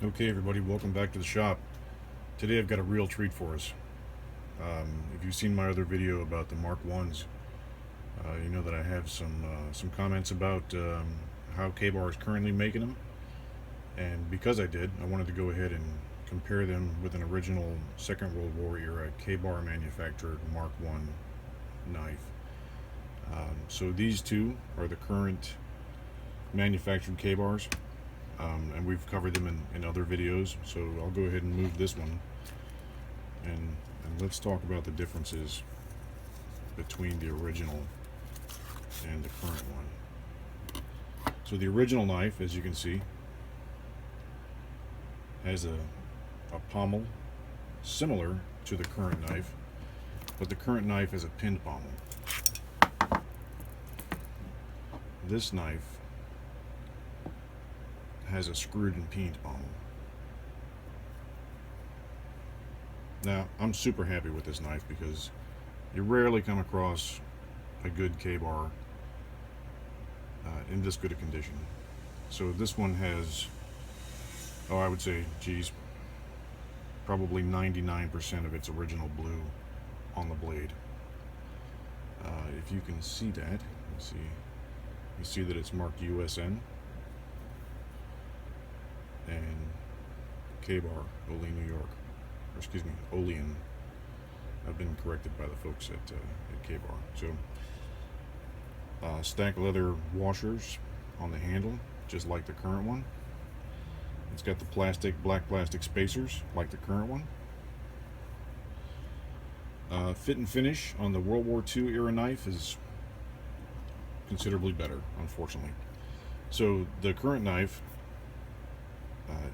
Okay, everybody, welcome back to the shop. Today I've got a real treat for us. If you've seen my other video about the Mark 1s, you know that I have some comments about how KA-BAR is currently making them. And because I did, I wanted to go ahead and compare them with an original Second World War era KA-BAR manufactured Mark 1 knife. So these two are the current manufactured KA-BARs. And we've covered them in other videos, so I'll go ahead and move this one and let's talk about the differences between the original and the current one. So the original knife, as you can see, has a pommel similar to the current knife, but the current knife has a pinned pommel. This knife has a screwed and peened pommel. Now, I'm super happy with this knife because you rarely come across a good KA-BAR in this good a condition. So this one has, I would say, geez, probably 99% of its original blue on the blade. If you can see that, let's see, you see that it's marked USN and KA-BAR, Olean, New York. Or excuse me, Olean. I've been corrected by the folks at KA-BAR. So, stack leather washers on the handle, just like the current one. It's got the black plastic spacers, like the current one. Fit and finish on the World War II era knife is considerably better, unfortunately. So the current knife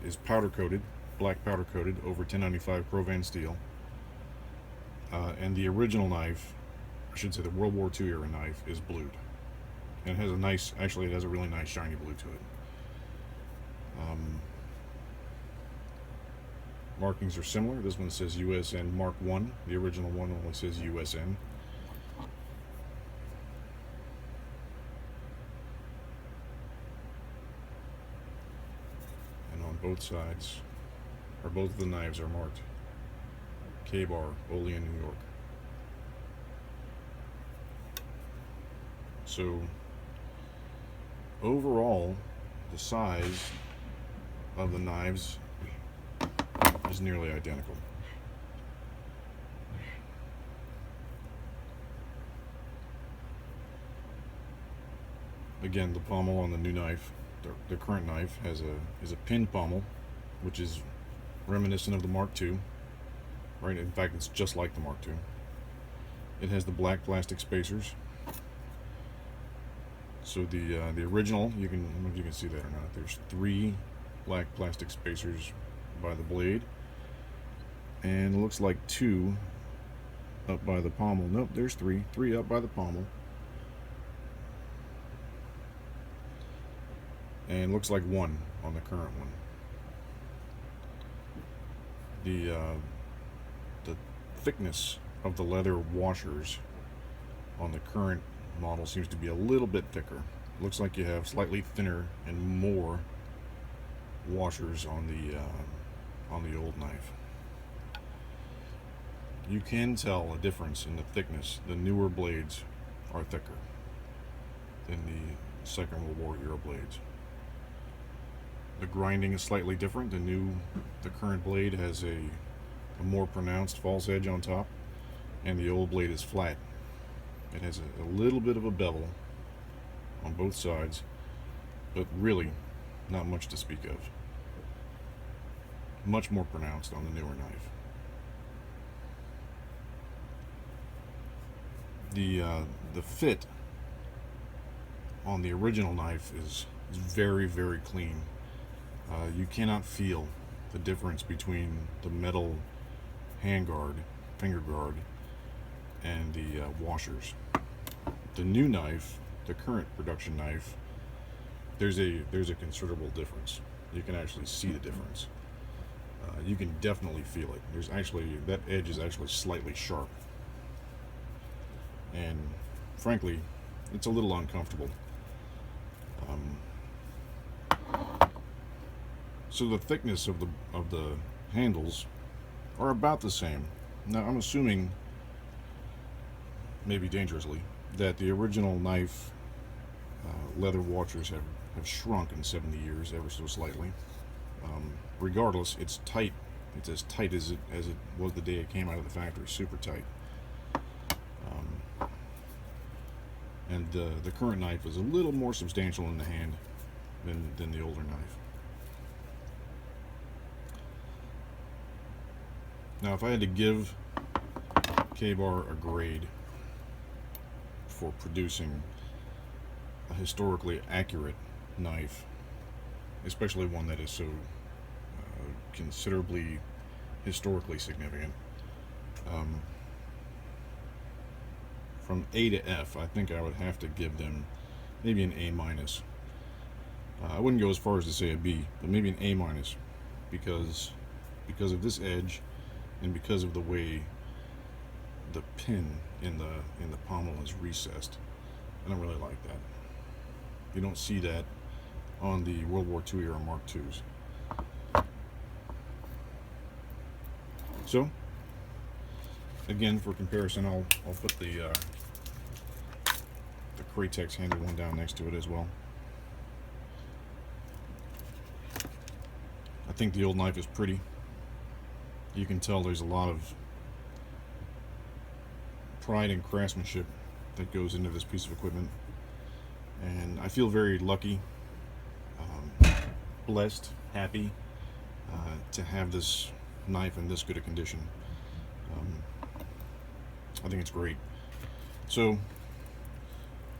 is powder coated, black powder coated over 1095 Provan steel, and the original knife, I should say the World War II era knife, is blued, and it has a nice, actually it has a really nice shiny blue to it. Markings are similar. This one says USN Mark 1. The original one only says USN. Both sides, or both of the knives, are marked KA-BAR, Olean, New York. So overall, the size of the knives is nearly identical. Again, the pommel on the new knife, the current knife, is a pinned pommel, which is reminiscent of the Mark II. Right? In fact, it's just like the Mark II. It has the black plastic spacers. So the original, I don't know if you can see that or not. There's 3 black plastic spacers by the blade, and it looks like 2 up by the pommel. Nope, there's 3 up by the pommel. And looks like 1 on the current one. The thickness of the leather washers on the current model seems to be a little bit thicker. Looks like you have slightly thinner and more washers on the old knife. You can tell a difference in the thickness. The newer blades are thicker than the Second World War era blades. The grinding is slightly different. The current blade has a more pronounced false edge on top, and the old blade is flat. It has a little bit of a bevel on both sides, but really not much to speak of. Much more pronounced on the newer knife. The fit on the original knife is very, very clean. You cannot feel the difference between the metal handguard, finger guard, and the washers. The new knife, the current production knife, there's a considerable difference. You can actually see the difference. You can definitely feel it. That edge is actually slightly sharp, and frankly, it's a little uncomfortable. So the thickness of the handles are about the same. Now I'm assuming, maybe dangerously, that the original knife leather washers have shrunk in 70 years, ever so slightly. Regardless, it's tight. It's as tight as it was the day it came out of the factory, super tight. And the current knife is a little more substantial in the hand than the older knife. Now, if I had to give KA-BAR a grade for producing a historically accurate knife, especially one that is so considerably historically significant, from A to F, I think I would have to give them maybe an A minus. I wouldn't go as far as to say a B, but maybe an A minus, because of this edge and because of the way the pin in the pommel is recessed. I don't really like that. You don't see that on the World War II era Mark IIs. So, again, for comparison, I'll put the Kratex handle one down next to it as well. I think the old knife is pretty. You can tell there's a lot of pride and craftsmanship that goes into this piece of equipment, and I feel very lucky, blessed, happy to have this knife in this good a condition. I think it's great. So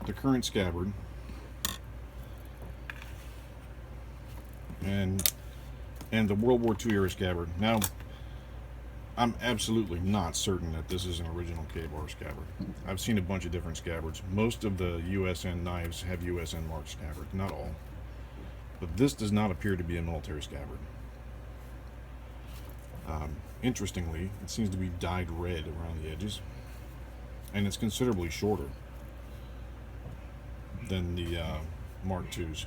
the current Scabbard and the World War II era Scabbard. Now, I'm absolutely not certain that this is an original KA-BAR Scabbard. I've seen a bunch of different Scabbards. Most of the USN knives have USN marked Scabbard, not all. But this does not appear to be a military Scabbard. Interestingly, it seems to be dyed red around the edges, and it's considerably shorter than the Mark IIs.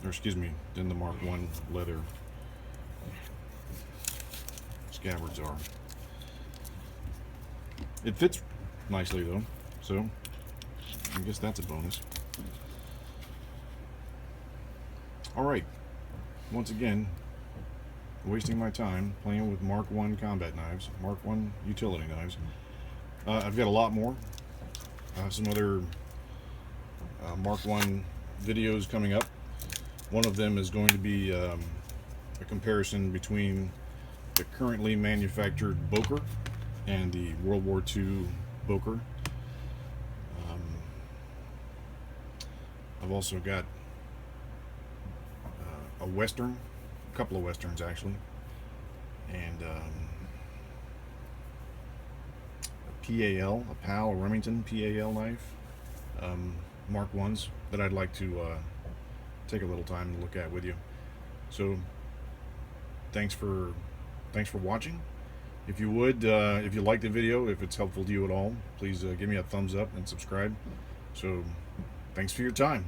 Or excuse me, than the Mark I leather Scabbards are. It fits nicely though, so I guess that's a bonus. Alright, once again, wasting my time playing with Mark I combat knives, Mark I utility knives. I've got a lot more. Some other Mark I videos coming up. One of them is going to be a comparison between the currently manufactured Boker and the World War II Boker. I've also got a Western, a couple of Westerns actually, and a PAL, a Remington PAL knife, Mark I's that I'd like to take a little time to look at with you. So thanks for watching. If you would, if you like the video, if it's helpful to you at all, please give me a thumbs up and subscribe. So thanks for your time.